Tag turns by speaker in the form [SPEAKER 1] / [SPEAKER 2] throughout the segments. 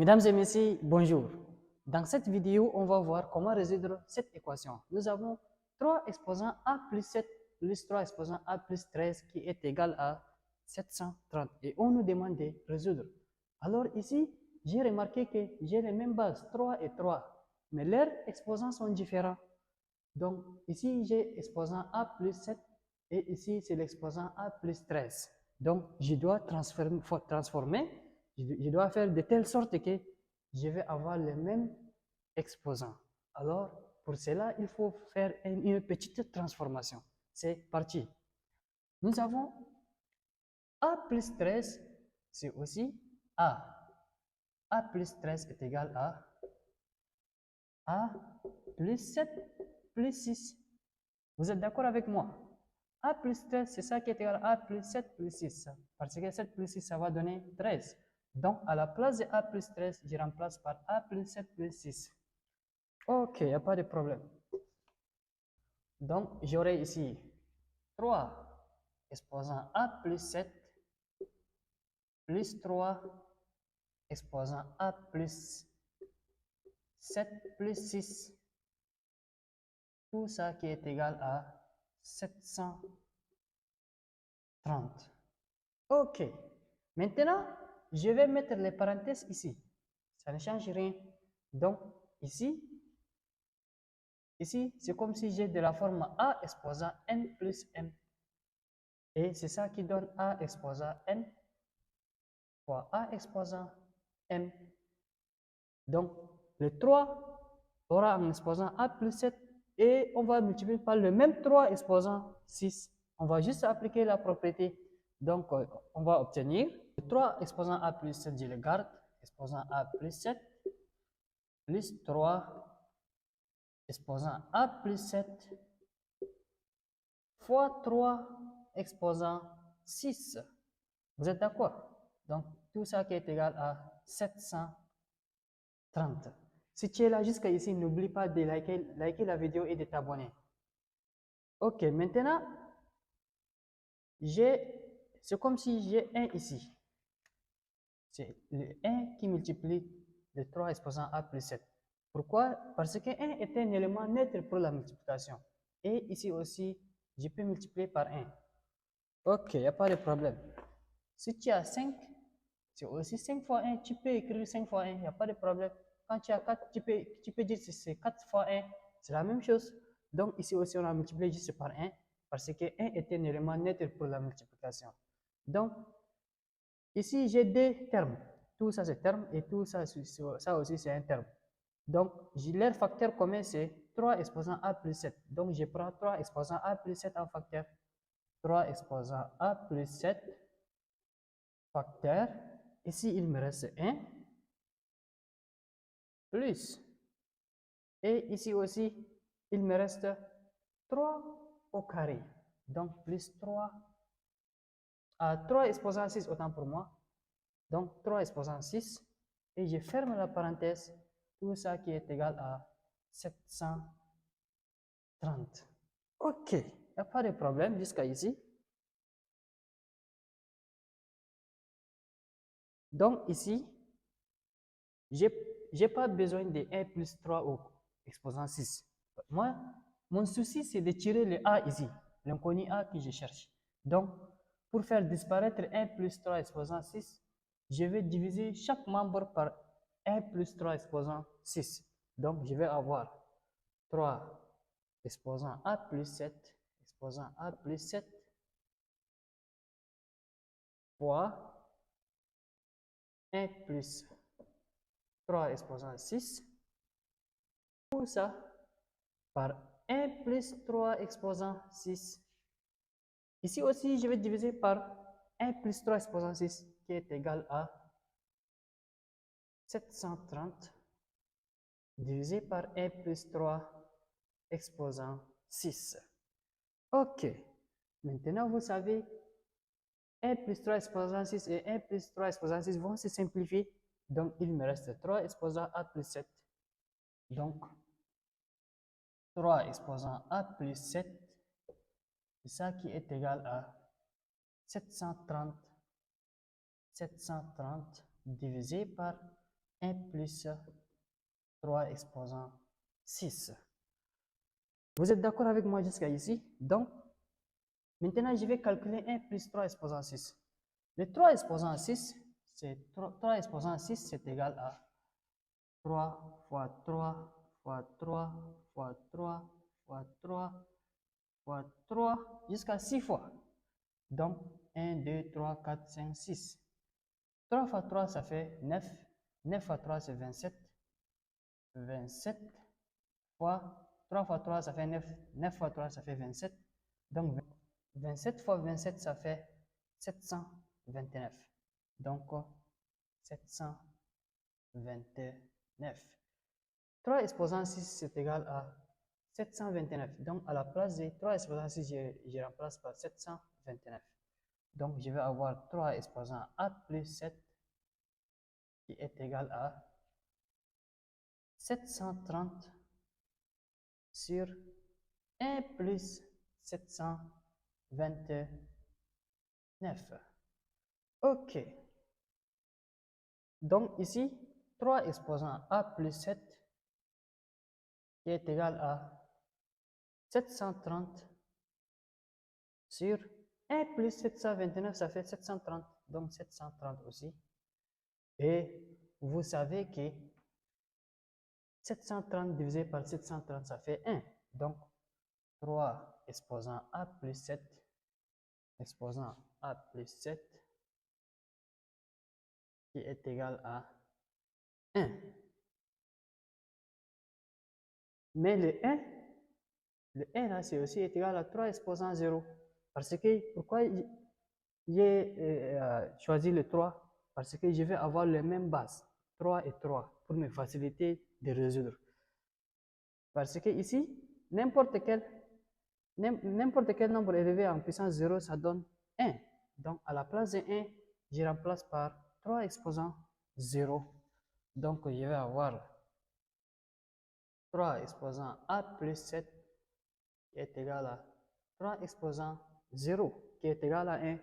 [SPEAKER 1] Mesdames et messieurs, bonjour. Dans cette vidéo, on va voir comment résoudre cette équation. Nous avons 3 exposants a plus 7 plus 3 exposants a plus 13 qui est égal à 730 et on nous demande de résoudre. Alors ici, j'ai remarqué que j'ai les mêmes bases, 3 et 3, mais leurs exposants sont différents. Donc ici, j'ai exposant a plus 7 et ici, c'est l'exposant a plus 13. Donc, je dois transformer, je dois faire de telle sorte que je vais avoir les mêmes exposants. Alors, pour cela, il faut faire une petite transformation. C'est parti. Nous avons a plus 13, c'est aussi a. A plus 13 est égal à a plus 7 plus 6. Vous êtes d'accord avec moi? A plus 13, c'est ça qui est égal à A plus 7 plus 6. Parce que 7 plus 6, ça va donner 13. Donc, à la place de A plus 13, je remplace par A plus 7 plus 6. Ok, il n'y a pas de problème. Donc, j'aurai ici 3 exposant A plus 7 plus 3 exposant A plus 7 plus 6. Tout ça qui est égal à 730. Ok. Maintenant, je vais mettre les parenthèses ici. Ça ne change rien. Donc, ici, c'est comme si j'ai de la forme A exposant N plus M. Et c'est ça qui donne A exposant N fois A exposant M. Donc, le 3 aura un exposant A plus 7 et on va multiplier par le même 3 exposant 6. On va juste appliquer la propriété. Donc, on va obtenir le 3 exposant A plus 7, je le garde, exposant A plus 7, plus 3 exposant A plus 7 fois 3 exposant 6. Vous êtes d'accord? Donc, tout ça qui est égal à 730. Si tu es là jusqu'à ici, n'oublie pas de liker la vidéo et de t'abonner. Ok, maintenant, c'est comme si j'ai 1 ici. C'est le 1 qui multiplie les 3 exposants A plus 7. Pourquoi? Parce que 1 est un élément neutre pour la multiplication. Et ici aussi, je peux multiplier par 1. Ok, il n'y a pas de problème. Si tu as 5, c'est aussi 5 fois 1. Tu peux écrire 5 fois 1, il n'y a pas de problème. Quand tu as 4, tu peux dire que c'est 4 fois 1. C'est la même chose. Donc ici aussi, on a multiplié juste par 1. Parce que 1 est un élément neutre pour la multiplication. Donc, ici, j'ai 2 termes. Tout ça, c'est terme et tout ça, ça aussi, c'est un terme. Donc, leur facteur commun, c'est 3 exposant A plus 7. Donc, je prends 3 exposant A plus 7 en facteur. 3 exposant A plus 7 facteur. Ici, il me reste 1 plus. Et ici aussi, il me reste 3 au carré. Donc, plus 3 à 3 exposant 6, autant pour moi. Donc, 3 exposant 6. Et je ferme la parenthèse. Tout ça qui est égal à 730. Ok, il n'y a pas de problème jusqu'à ici. Donc, ici, je n'ai pas besoin de 1 plus 3 au exposant 6. Moi, mon souci, c'est de tirer le A ici, l'inconnu A que je cherche. Donc, pour faire disparaître 1 plus 3 exposant 6, je vais diviser chaque membre par 1 plus 3 exposant 6. Donc, je vais avoir 3 exposant A plus 7, exposant A plus 7, fois 1 plus 3 exposant 6, tout ça par 1 plus 3 exposant 6. Ici aussi, je vais diviser par 1 plus 3 exposant 6, qui est égal à 730, divisé par 1 plus 3 exposant 6. Ok, maintenant vous savez, 1 plus 3 exposant 6 et 1 plus 3 exposant 6 vont se simplifier. Donc, il me reste 3 exposant A plus 7. Donc, 3 exposant A plus 7, c'est ça qui est égal à 730 divisé par 1 plus 3 exposant 6. Vous êtes d'accord avec moi jusqu'à ici? Donc, maintenant, je vais calculer 1 plus 3 exposant 6. Le 3 exposant 6, c'est 3 exposant 6, c'est égal à 3 fois 3 fois 3 fois 3 fois 3 fois 3 jusqu'à 6 fois. Donc, 1, 2, 3, 4, 5, 6. 3 fois 3, ça fait 9. 9 fois 3, c'est 27. 27 fois 3 fois 3, ça fait 9. 9 fois 3, ça fait 27. Donc, 27 fois 27, ça fait 729. Donc, 729. 3 exposant 6, c'est égal à 729. Donc, à la place de 3 exposant 6, je remplace par 729. Donc, je vais avoir 3 exposant a plus 7 qui est égal à 730 sur 1 plus 729. OK. Donc, ici, 3 exposant a plus 7 qui est égal à 730 sur 1 plus 729, ça fait 730. Donc, 730 aussi. Et vous savez que 730 divisé par 730, ça fait 1. Donc, 3 exposant a plus 7, exposant a plus 7, qui est égal à 1. Mais le 1 là, c'est aussi égal à 3 exposant 0. Parce que, pourquoi j'ai choisi le 3? Parce que je vais avoir les mêmes bases, 3 et 3, pour me faciliter de résoudre. Parce que ici, n'importe quel nombre élevé en puissance 0, ça donne 1. Donc, à la place de 1, je remplace par 3 exposant 0. Donc, je vais avoir 3 exposant a plus 7 qui est égal à 3 exposant 0 qui est égal à 1.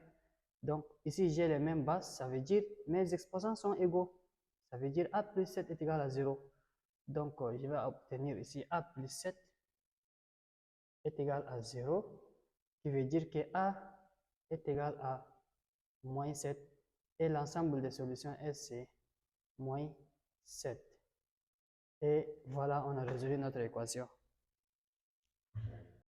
[SPEAKER 1] Donc, ici, j'ai les mêmes bases. Ça veut dire mes exposants sont égaux. Ça veut dire a plus 7 est égal à 0. Donc, je vais obtenir ici a plus 7 est égal à 0, qui veut dire que a est égal à moins 7 et l'ensemble des solutions S c'est moins 7. Et voilà, on a résolu notre équation.